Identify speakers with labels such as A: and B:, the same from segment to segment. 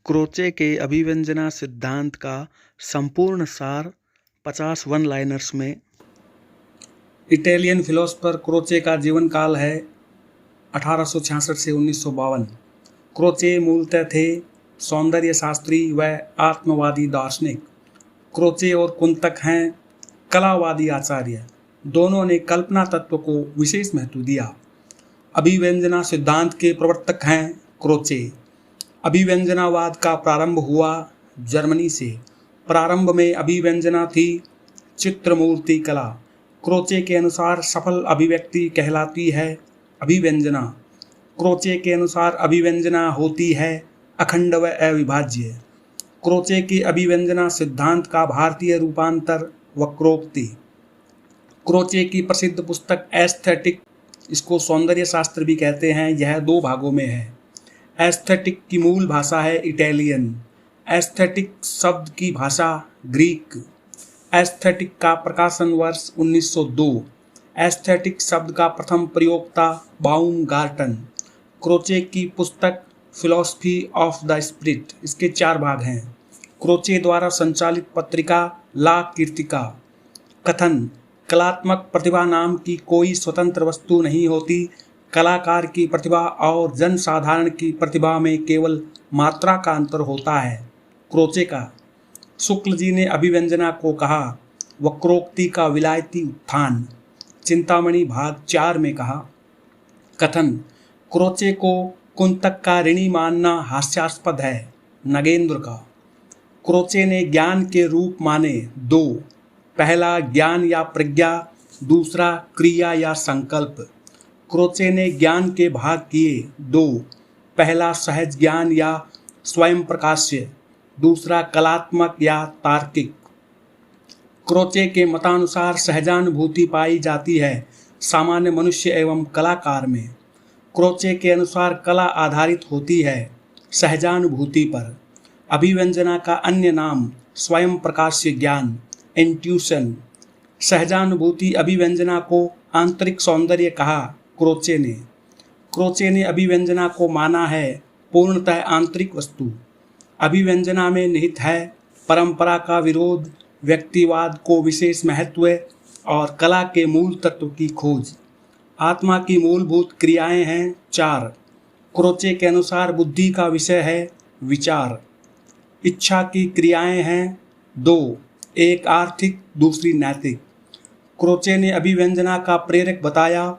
A: Croce के अभिव्यंजना सिद्धांत का संपूर्ण सार 50 वन लाइनर्स में।
B: इटालियन फिलोसोफर क्रोचे का जीवन काल है 1866 से 1952। क्रोचे मूलतः थे सौंदर्य शास्त्री व आत्मवादी दार्शनिक। क्रोचे और कुंतक हैं कलावादी आचार्य। दोनों ने कल्पना तत्व को विशेष महत्व दिया। अभिव्यंजना सिद्धांत के प्रवर्तक हैं क्रोचे। अभिव्यंजनावाद का प्रारंभ हुआ जर्मनी से। प्रारंभ में अभिव्यंजना थी चित्रमूर्ति कला। क्रोचे के अनुसार सफल अभिव्यक्ति कहलाती है अभिव्यंजना। क्रोचे के अनुसार अभिव्यंजना होती है अखंड व अविभाज्य। क्रोचे की अभिव्यंजना सिद्धांत का भारतीय रूपांतर वक्रोक्ति। क्रोचे की प्रसिद्ध पुस्तक एस्थेटिक, इसको सौंदर्य शास्त्र भी कहते हैं, यह 2 भागों में है। एस्थेटिक की मूल भाषा है इटालियन। एस्थेटिक शब्द की भाषा ग्रीक। एस्थेटिक का प्रकाशन वर्ष 1902। एस्थेटिक शब्द का प्रथम प्रयोक्ता बाउमगार्टन। क्रोचे की पुस्तक फिलॉसफी ऑफ द स्पिरिट, इसके 4 भाग हैं। क्रोचे द्वारा संचालित पत्रिका ला कीर्तिका। कथन: कलात्मक प्रतिभा नाम की कोई स्वतंत्र वस्तु नहीं होती। कलाकार की प्रतिभा और जनसाधारण की प्रतिभा में केवल मात्रा का अंतर होता है। क्रोचे का शुक्ल जी ने अभिव्यंजना को कहा वक्रोक्ति का विलायती उत्थान, चिंतामणि भाग 4 में कहा। कथन: क्रोचे को कुंतक का ऋणी मानना हास्यास्पद है। नगेंद्र का क्रोचे ने ज्ञान के रूप माने 2। पहला ज्ञान या प्रज्ञा, दूसरा क्रिया या संकल्प। क्रोचे ने ज्ञान के भाग किए 2। पहला सहज ज्ञान या स्वयं प्रकाश्य, दूसरा कलात्मक या तार्किक। क्रोचे के मतानुसार सहजानुभूति पाई जाती है सामान्य मनुष्य एवं कलाकार में। क्रोचे के अनुसार कला आधारित होती है सहजानुभूति पर। अभिव्यंजना का अन्य नाम स्वयं प्रकाश्य ज्ञान, इंट्यूशन। सहजानुभूति अभिव्यंजना को आंतरिक सौंदर्य कहा क्रोचे ने। क्रोचे ने अभिव्यंजना को माना है पूर्णतः आंतरिक वस्तु। अभिव्यंजना में निहित है परंपरा का विरोध, व्यक्तिवाद को विशेष महत्व और कला के मूल तत्व की खोज। आत्मा की मूलभूत क्रियाएं हैं 4। क्रोचे के अनुसार बुद्धि का विषय है विचार। इच्छा की क्रियाएं हैं 2, एक आर्थिक, दूसरी नैतिक। क्रोचे ने अभिव्यंजना का प्रेरक बताया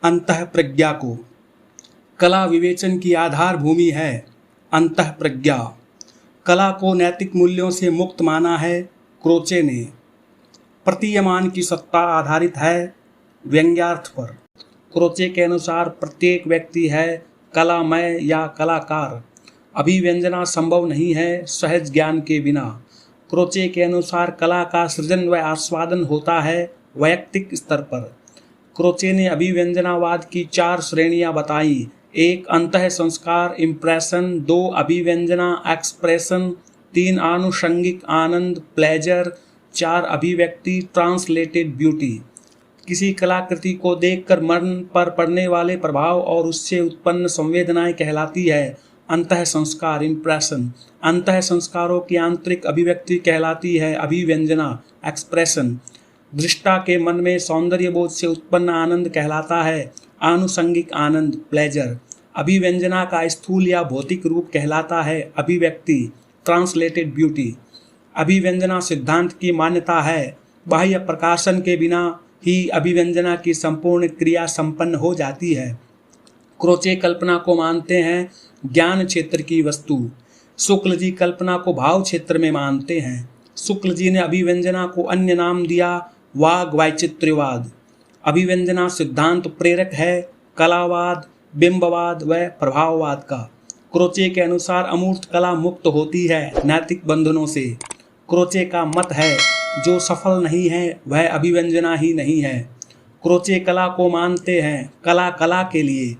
B: अंतः प्रज्ञा को। कला विवेचन की आधार भूमि है अंतः प्रज्ञा। कला को नैतिक मूल्यों से मुक्त माना है क्रोचे ने। प्रतीयमान की सत्ता आधारित है व्यंग्यार्थ पर। क्रोचे के अनुसार प्रत्येक व्यक्ति है कलामय या कलाकार। अभिव्यंजना संभव नहीं है सहज ज्ञान के बिना। क्रोचे के अनुसार कला का सृजन व आस्वादन होता है वैयक्तिक स्तर पर। क्रोचे ने अभिव्यंजनावाद की 4 श्रेणियां बताई। 1 अंतः संस्कार इम्प्रेशन, 2 अभिव्यंजना एक्सप्रेशन, 3 आनुषंगिक आनंद प्लेजर, 4 अभिव्यक्ति ट्रांसलेटेड ब्यूटी। किसी कलाकृति को देखकर मन पर पड़ने वाले प्रभाव और उससे उत्पन्न संवेदनाएं कहलाती है अंतः संस्कार इम्प्रेशन। अंतः संस्कारों की आंतरिक अभिव्यक्ति कहलाती है अभिव्यंजना एक्सप्रेशन। दृष्टा के मन में सौंदर्य बोध से उत्पन्न आनंद कहलाता है आनुषंगिक आनंद प्लेजर। अभिव्यंजना का स्थूल या भौतिक रूप कहलाता है अभिव्यक्ति ट्रांसलेटेड ब्यूटी। अभिव्यंजना सिद्धांत की मान्यता है बाह्य प्रकाशन के बिना ही अभिव्यंजना की संपूर्ण क्रिया संपन्न हो जाती है। क्रोचे कल्पना को मानते हैं ज्ञान क्षेत्र की वस्तु। शुक्ल जी कल्पना को भाव क्षेत्र में मानते हैं। शुक्ल जी ने अभिव्यंजना को अन्य नाम दिया वाग वैचित्र्यवाद। अभिव्यंजना सिद्धांत प्रेरक है कलावाद, बिंबवाद व प्रभाववाद का। क्रोचे के अनुसार अमूर्त कला मुक्त होती है नैतिक बंधनों से। क्रोचे का मत है जो सफल नहीं है वह अभिव्यंजना ही नहीं है। क्रोचे कला को मानते हैं कला कला के लिए।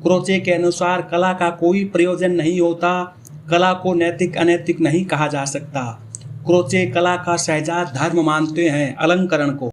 B: क्रोचे के अनुसार कला का कोई प्रयोजन नहीं होता। कला को नैतिक अनैतिक नहीं कहा जा सकता। क्रोचे कला का सहजात धर्म मानते हैं अलंकरण को।